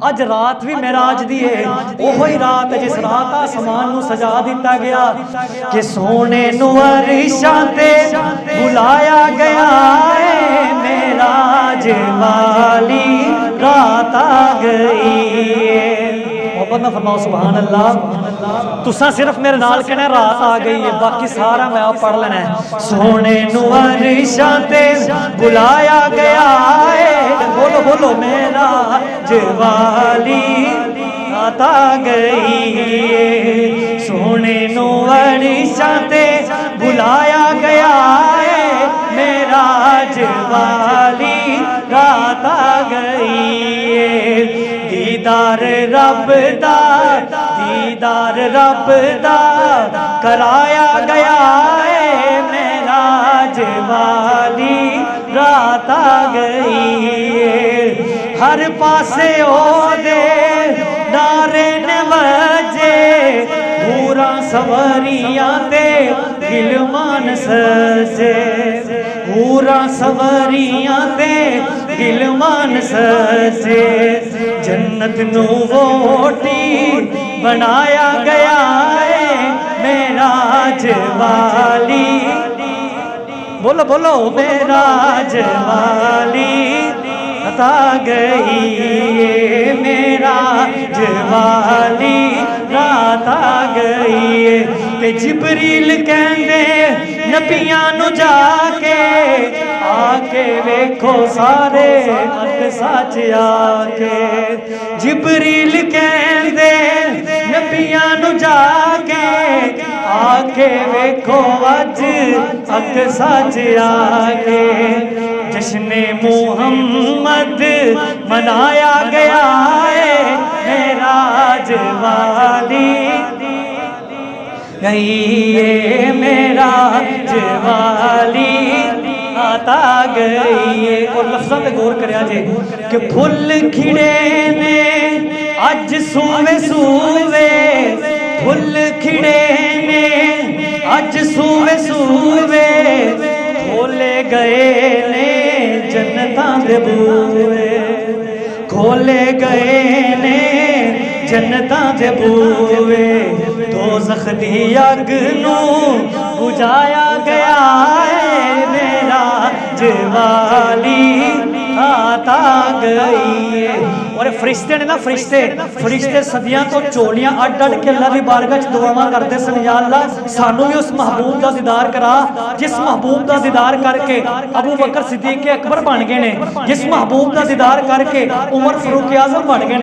अज रात भी मेराज दी है, ओहो ही रात जिस रात आसमान नू सजा दिता गया कि सोने नू अरशां ते बुलाया गया है। मेराज वाली रात आ गई है। मोहब्बत ना फरमाओ सुभान अल्लाह। तुसा सिर्फ मेरे नाल कहना रात आ गई है, बाकी सारा मैं आप पढ़ लेना है। सोने नू अरशां ते बुलाया गया है, बोलो बोलो मेराज वाली रात आ गई है। सोने नू अरशां ते बुलाया गया है, मेराज वाली रात आ गई है। दीदार रब दा, दीदार रब दा कराया गया है। मेराज वाली रात आ गई है। हर पासे ओदे नारे ने वजे, पूरा सवरियां ते गिलमान सजे, पूरा सवरियां ते गिलमान सजे। जन्नत नू वोटी बनाया गया है। मेराज वाली, बोलो बोलो मेराज वाली बता गई है। मेराज वाली रात आ गई है। ते जिबरील कहंदे नबियां नू जाके, आके वेखो सारे अक्सा च आके। जिबरील कहंदे नबियां नू जाके, आके वेखो अज अक्सा च आके। जश्ने मुहम्मद मनाया गया है। मेराज वाली गई है। मेराज वाली आता गई है। और लफ्ज़ां पे गौर करिया जे कि फुल खिड़े ने अज सूवे सूवे, फुल खिड़े ने अज सूवे सूवे, खोले गए ने जन्नतां दे बूहे, खोले गए ने जन्नतां दे बूहे। दोज़ख दी अग नू बुझाया गया है। मेराज वाली रात आ गई है। और फरिश्ते ने ना, फरिश्ते सदियां तो झोलियां अड अड के अल्लाह की बारगाह च दुआवां करते सन, या अल्लाह सानू भी उस महबूब का दीदार करा जिस महबूब का दीदार करके अबू बकर सिद्दीक अकबर बन गए ने, जिस महबूब का दीदार करके उमर फारूक आजम बन गए।